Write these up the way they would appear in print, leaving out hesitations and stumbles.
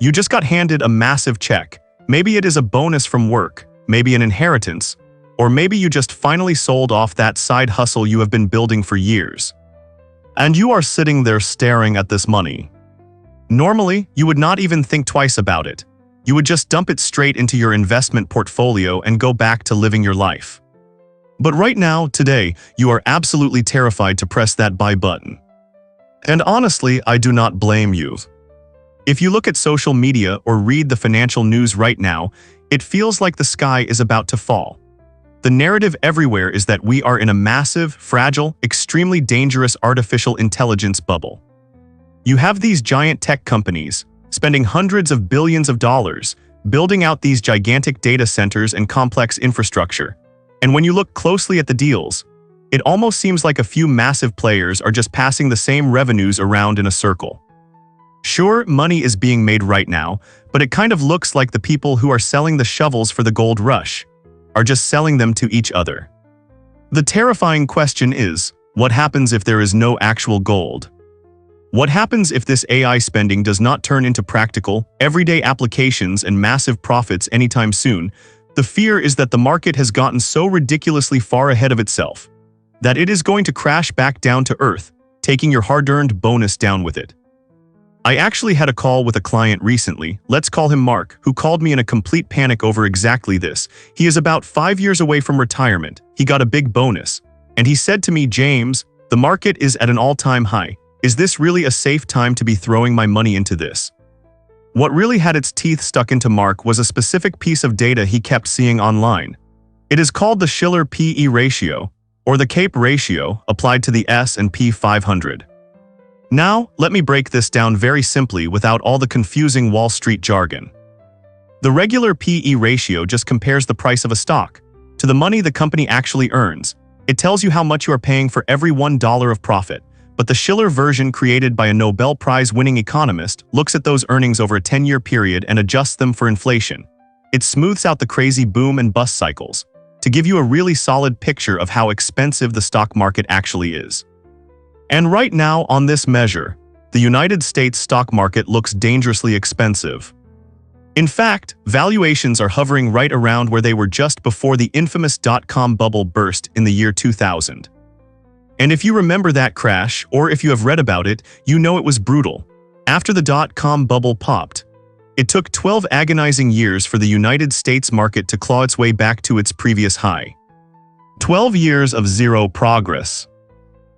You just got handed a massive check. Maybe it is a bonus from work, maybe an inheritance, or maybe you just finally sold off that side hustle you have been building for years. And you are sitting there staring at this money. Normally, you would not even think twice about it. You would just dump it straight into your investment portfolio and go back to living your life. But right now, today, you are absolutely terrified to press that buy button. And honestly, I do not blame you. If you look at social media or read the financial news right now, it feels like the sky is about to fall. The narrative everywhere is that we are in a massive, fragile, extremely dangerous artificial intelligence bubble. You have these giant tech companies spending hundreds of billions of dollars building out these gigantic data centers and complex infrastructure. And when you look closely at the deals, it almost seems like a few massive players are just passing the same revenues around in a circle. Sure, money is being made right now, but it kind of looks like the people who are selling the shovels for the gold rush are just selling them to each other. The terrifying question is, what happens if there is no actual gold? What happens if this AI spending does not turn into practical, everyday applications and massive profits anytime soon? The fear is that the market has gotten so ridiculously far ahead of itself that it is going to crash back down to earth, taking your hard-earned bonus down with it. I actually had a call with a client recently, let's call him Mark, who called me in a complete panic over exactly this. He is about 5 years away from retirement, he got a big bonus, and he said to me, James, the market is at an all-time high. Is this really a safe time to be throwing my money into this? What really had its teeth stuck into Mark was a specific piece of data he kept seeing online. It is called the Shiller P/E ratio, or the CAPE ratio, applied to the S&P 500. Now, let me break this down very simply without all the confusing Wall Street jargon. The regular P/E ratio just compares the price of a stock to the money the company actually earns. It tells you how much you are paying for every $1 of profit. But the Shiller version, created by a Nobel Prize-winning economist, looks at those earnings over a 10-year period and adjusts them for inflation. It smooths out the crazy boom and bust cycles to give you a really solid picture of how expensive the stock market actually is. And right now, on this measure, the United States stock market looks dangerously expensive. In fact, valuations are hovering right around where they were just before the infamous dot-com bubble burst in the year 2000. And if you remember that crash, or if you have read about it, you know it was brutal. After the dot-com bubble popped, it took 12 agonizing years for the United States market to claw its way back to its previous high. 12 years of zero progress.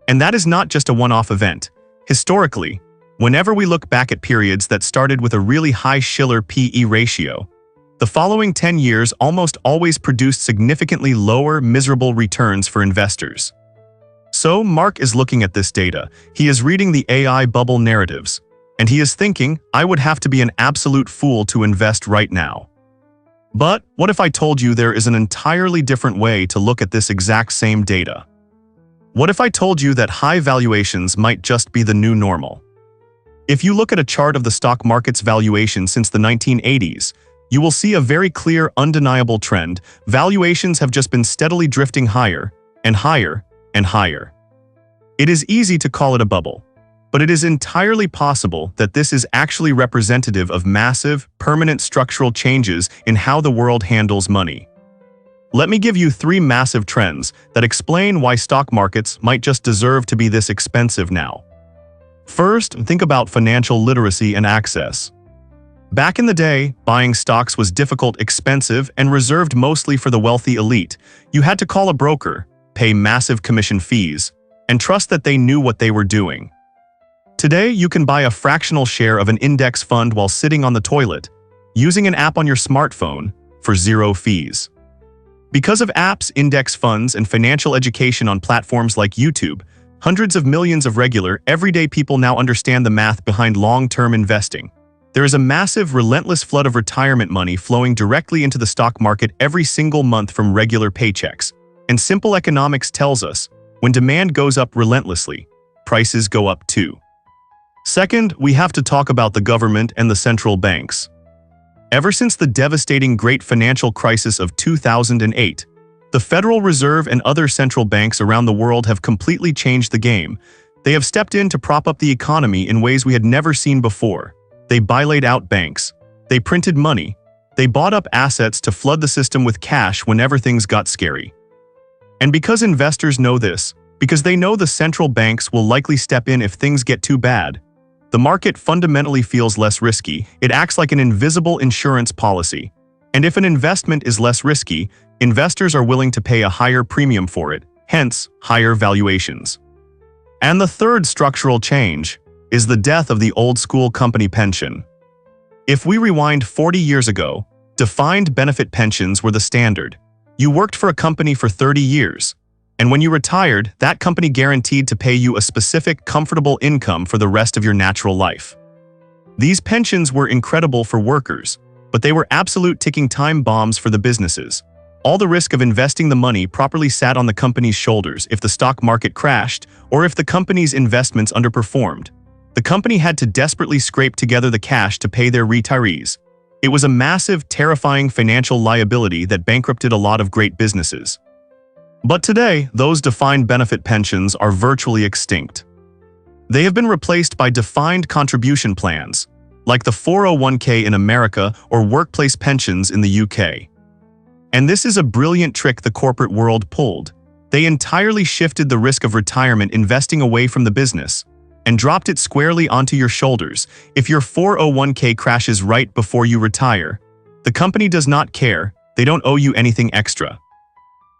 And that is not just a one-off event. Historically, whenever we look back at periods that started with a really high Shiller P/E ratio, the following 10 years almost always produced significantly lower, miserable returns for investors. So Mark is looking at this data, he is reading the AI bubble narratives, and he is thinking, I would have to be an absolute fool to invest right now. But what if I told you there is an entirely different way to look at this exact same data? What if I told you that high valuations might just be the new normal? If you look at a chart of the stock market's valuation since the 1980s, you will see a very clear, undeniable trend. Valuations have just been steadily drifting higher and higher and higher. It is easy to call it a bubble, but it is entirely possible that this is actually representative of massive, permanent structural changes in how the world handles money. Let me give you 3 massive trends that explain why stock markets might just deserve to be this expensive now. First, think about financial literacy and access. Back in the day, buying stocks was difficult, expensive, and reserved mostly for the wealthy elite. You had to call a broker, pay massive commission fees, and trust that they knew what they were doing. Today, you can buy a fractional share of an index fund while sitting on the toilet, using an app on your smartphone, for 0 fees. Because of apps, index funds, and financial education on platforms like YouTube, hundreds of millions of regular, everyday people now understand the math behind long-term investing. There is a massive, relentless flood of retirement money flowing directly into the stock market every single month from regular paychecks. And simple economics tells us, when demand goes up relentlessly, prices go up too. Second, we have to talk about the government and the central banks. Ever since the devastating Great Financial Crisis of 2008, the Federal Reserve and other central banks around the world have completely changed the game. They have stepped in to prop up the economy in ways we had never seen before. They bailout out banks, They printed money. They bought up assets to flood the system with cash whenever things got scary. And because investors know this, because they know the central banks will likely step in if things get too bad, the market fundamentally feels less risky. It acts like an invisible insurance policy. And if an investment is less risky, investors are willing to pay a higher premium for it, hence higher valuations. And the third structural change is the death of the old-school company pension. If we rewind 40 years ago, defined benefit pensions were the standard. You worked for a company for 30 years, and when you retired, that company guaranteed to pay you a specific, comfortable income for the rest of your natural life. These pensions were incredible for workers, but they were absolute ticking time bombs for the businesses. All the risk of investing the money properly sat on the company's shoulders if the stock market crashed or if the company's investments underperformed. The company had to desperately scrape together the cash to pay their retirees. It was a massive, terrifying financial liability that bankrupted a lot of great businesses. But today, those defined benefit pensions are virtually extinct. They have been replaced by defined contribution plans, like the 401k in America or workplace pensions in the UK. And this is a brilliant trick the corporate world pulled. They entirely shifted the risk of retirement investing away from the business and dropped it squarely onto your shoulders. If your 401k crashes right before you retire, the company does not care. They don't owe you anything extra.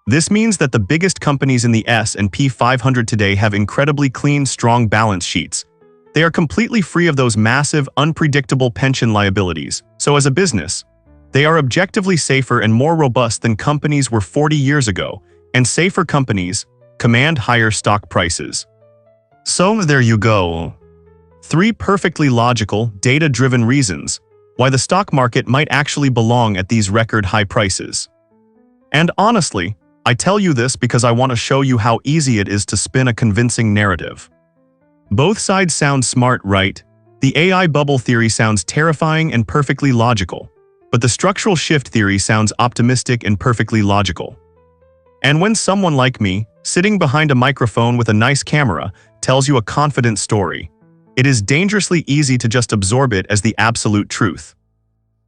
This means that the biggest companies in the S&P 500 today have incredibly clean, strong balance sheets. They are completely free of those massive, unpredictable pension liabilities. So as a business, they are objectively safer and more robust than companies were 40 years ago, and safer companies command higher stock prices. So there you go. 3 perfectly logical, data-driven reasons why the stock market might actually belong at these record-high prices. And honestly, I tell you this because I want to show you how easy it is to spin a convincing narrative. Both sides sound smart, right? The AI bubble theory sounds terrifying and perfectly logical, but the structural shift theory sounds optimistic and perfectly logical. And when someone like me, sitting behind a microphone with a nice camera, tells you a confident story, it is dangerously easy to just absorb it as the absolute truth.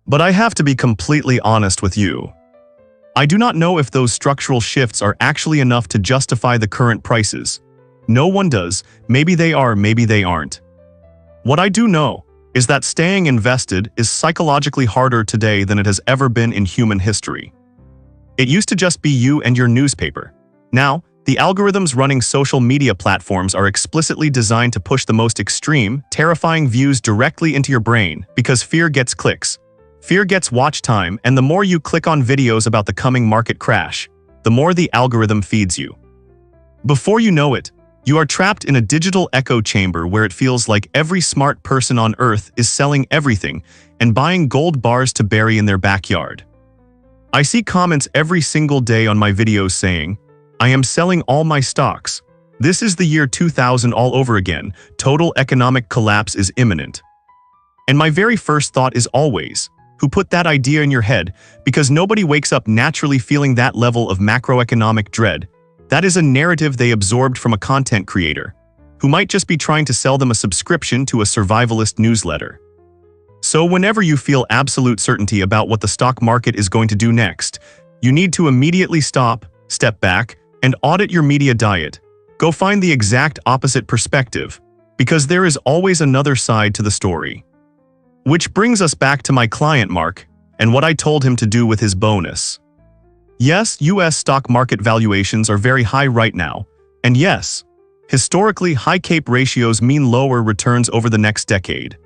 But I have to be completely honest with you. I do not know if those structural shifts are actually enough to justify the current prices. No one does. Maybe they are, maybe they aren't. What I do know is that staying invested is psychologically harder today than it has ever been in human history. It used to just be you and your newspaper. Now, the algorithms running social media platforms are explicitly designed to push the most extreme, terrifying views directly into your brain because fear gets clicks. Fear gets watch time, and the more you click on videos about the coming market crash, the more the algorithm feeds you. Before you know it, you are trapped in a digital echo chamber where it feels like every smart person on Earth is selling everything and buying gold bars to bury in their backyard. I see comments every single day on my videos saying, "I am selling all my stocks. This is the year 2000 all over again. Total economic collapse is imminent." And my very first thought is always, who put that idea in your head? Because nobody wakes up naturally feeling that level of macroeconomic dread. That is a narrative they absorbed from a content creator, who might just be trying to sell them a subscription to a survivalist newsletter. So whenever you feel absolute certainty about what the stock market is going to do next, you need to immediately stop, step back, and audit your media diet. Go find the exact opposite perspective, because there is always another side to the story. Which brings us back to my client Mark, and what I told him to do with his bonus. Yes, US stock market valuations are very high right now, and yes, historically high CAPE ratios mean lower returns over the next decade.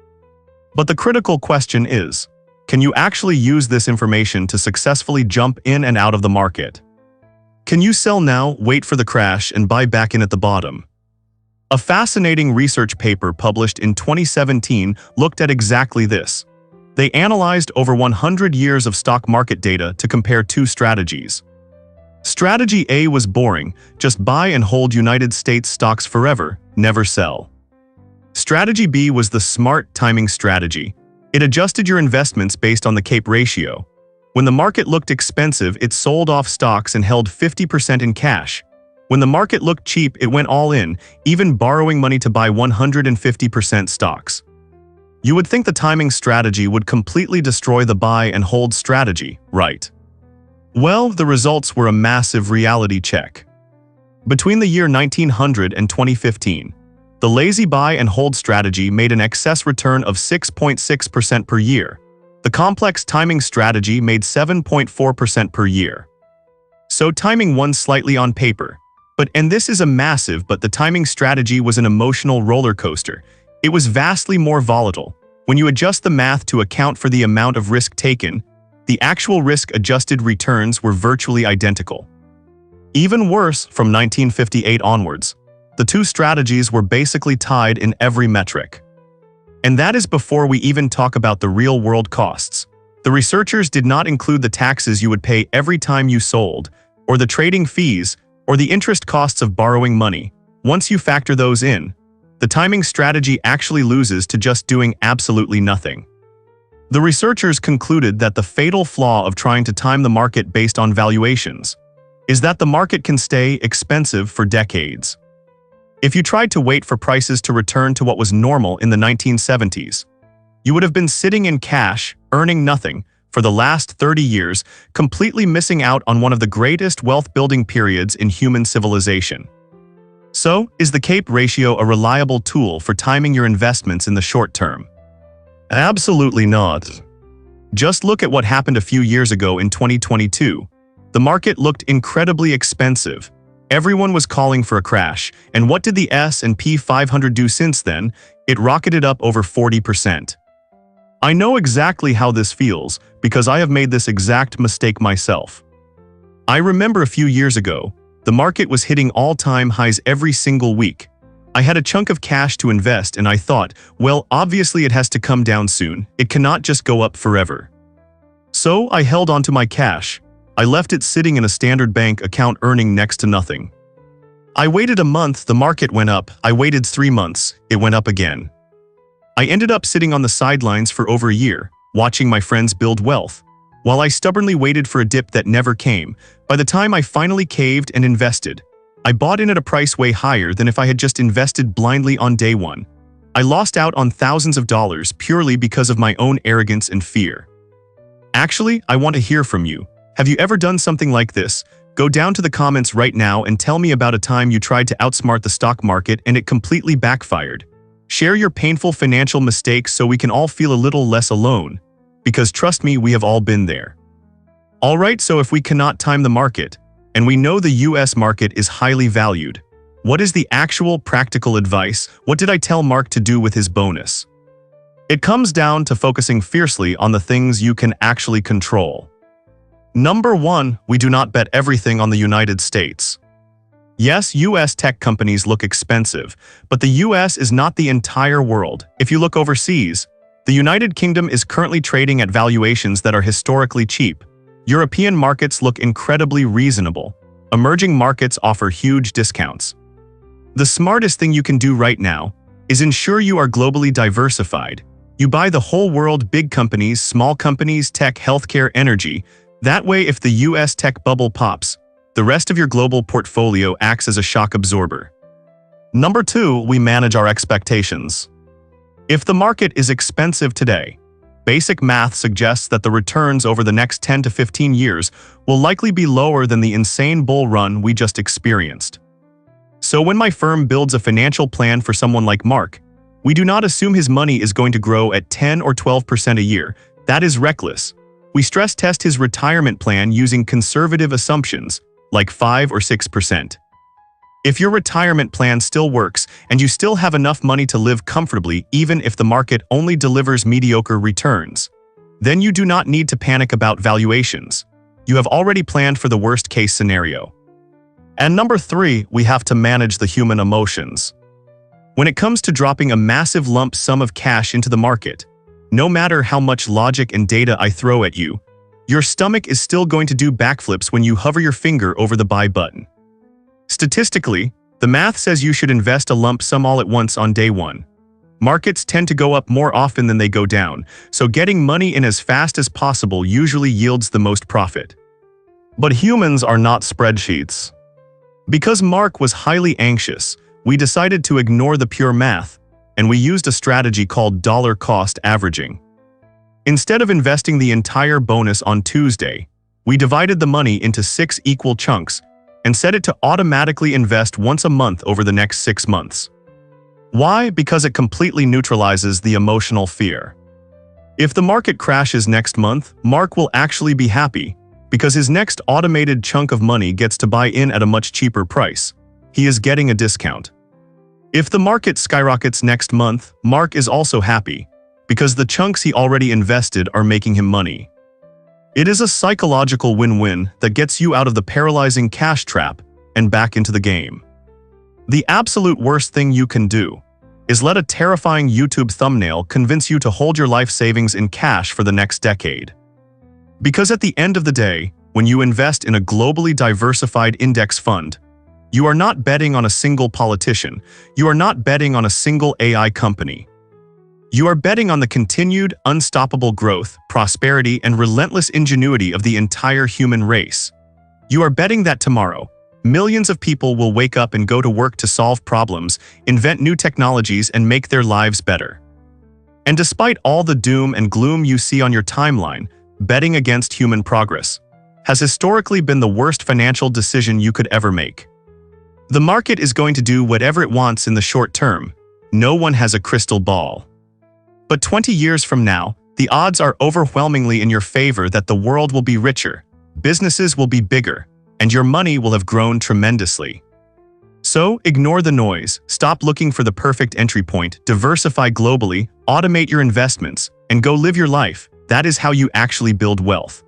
But the critical question is, can you actually use this information to successfully jump in and out of the market? Can you sell now, wait for the crash, and buy back in at the bottom? A fascinating research paper published in 2017 looked at exactly this. They analyzed over 100 years of stock market data to compare 2 strategies. Strategy A was boring, just buy and hold United States stocks forever, never sell. Strategy B was the smart timing strategy. It adjusted your investments based on the CAPE ratio. When the market looked expensive, it sold off stocks and held 50% in cash. When the market looked cheap, it went all in, even borrowing money to buy 150% stocks. You would think the timing strategy would completely destroy the buy and hold strategy, right? Well, the results were a massive reality check. Between the year 1900 and 2015, the lazy buy and hold strategy made an excess return of 6.6% per year. The complex timing strategy made 7.4% per year. So timing won slightly on paper. And this is a massive, but the timing strategy was an emotional roller coaster. It was vastly more volatile. When you adjust the math to account for the amount of risk taken, the actual risk-adjusted returns were virtually identical. Even worse, from 1958 onwards, the two strategies were basically tied in every metric. And that is before we even talk about the real-world costs. The researchers did not include the taxes you would pay every time you sold, or the trading fees, or the interest costs of borrowing money. Once you factor those in, the timing strategy actually loses to just doing absolutely nothing. The researchers concluded that the fatal flaw of trying to time the market based on valuations is that the market can stay expensive for decades. If you tried to wait for prices to return to what was normal in the 1970s, you would have been sitting in cash, earning nothing, for the last 30 years, completely missing out on one of the greatest wealth-building periods in human civilization. So, is the CAPE ratio a reliable tool for timing your investments in the short term? Absolutely not. Just look at what happened a few years ago in 2022. The market looked incredibly expensive. Everyone was calling for a crash, and what did the S&P 500 do since then? It rocketed up over 40%. I know exactly how this feels because I have made this exact mistake myself. I remember a few years ago, the market was hitting all-time highs every single week. I had a chunk of cash to invest and I thought, well, obviously it has to come down soon. It cannot just go up forever. So I held onto my cash. I left it sitting in a standard bank account earning next to nothing. I waited a month, the market went up. I waited 3 months, it went up again. I ended up sitting on the sidelines for over a year, watching my friends build wealth. While I stubbornly waited for a dip that never came, by the time I finally caved and invested, I bought in at a price way higher than if I had just invested blindly on day one. I lost out on thousands of dollars purely because of my own arrogance and fear. Actually, I want to hear from you. Have you ever done something like this? Go down to the comments right now and tell me about a time you tried to outsmart the stock market and it completely backfired. Share your painful financial mistakes so we can all feel a little less alone. Because trust me, we have all been there. Alright, so if we cannot time the market, and we know the US market is highly valued, what is the actual practical advice? What did I tell Mark to do with his bonus? It comes down to focusing fiercely on the things you can actually control. Number 1, we do not bet everything on the United States. Yes, US tech companies look expensive, but the US is not the entire world. If you look overseas, the United Kingdom is currently trading at valuations that are historically cheap. European markets look incredibly reasonable. Emerging markets offer huge discounts. The smartest thing you can do right now is ensure you are globally diversified. You buy the whole world, big companies, small companies, tech, healthcare, energy. That way, if the US tech bubble pops, the rest of your global portfolio acts as a shock absorber. Number 2, we manage our expectations. If the market is expensive today, basic math suggests that the returns over the next 10 to 15 years will likely be lower than the insane bull run we just experienced. So when my firm builds a financial plan for someone like Mark, we do not assume his money is going to grow at 10 or 12% a year. That is reckless. We stress test his retirement plan using conservative assumptions, like 5 or 6%. If your retirement plan still works and you still have enough money to live comfortably even if the market only delivers mediocre returns, then you do not need to panic about valuations. You have already planned for the worst-case scenario. And number 3, we have to manage the human emotions. When it comes to dropping a massive lump sum of cash into the market, no matter how much logic and data I throw at you, your stomach is still going to do backflips when you hover your finger over the buy button. Statistically, the math says you should invest a lump sum all at once on day one. Markets tend to go up more often than they go down, so getting money in as fast as possible usually yields the most profit. But humans are not spreadsheets. Because Mark was highly anxious, we decided to ignore the pure math. and we used a strategy called dollar cost averaging. Instead of investing the entire bonus on Tuesday, we divided the money into 6 equal chunks and set it to automatically invest once a month over the next 6 months. Why? Because it completely neutralizes the emotional fear. If the market crashes next month, Mark will actually be happy because his next automated chunk of money gets to buy in at a much cheaper price. He is getting a discount. If the market skyrockets next month, Mark is also happy because the chunks he already invested are making him money. It is a psychological win-win that gets you out of the paralyzing cash trap and back into the game. The absolute worst thing you can do is let a terrifying YouTube thumbnail convince you to hold your life savings in cash for the next decade. Because at the end of the day, when you invest in a globally diversified index fund, you are not betting on a single politician, you are not betting on a single AI company. You are betting on the continued, unstoppable growth, prosperity, and relentless ingenuity of the entire human race. You are betting that tomorrow, millions of people will wake up and go to work to solve problems, invent new technologies, and make their lives better. And despite all the doom and gloom you see on your timeline, betting against human progress has historically been the worst financial decision you could ever make. The market is going to do whatever it wants in the short term. No one has a crystal ball. But 20 years from now, the odds are overwhelmingly in your favor that the world will be richer, businesses will be bigger, and your money will have grown tremendously. So, ignore the noise, stop looking for the perfect entry point, diversify globally, automate your investments, and go live your life. That is how you actually build wealth.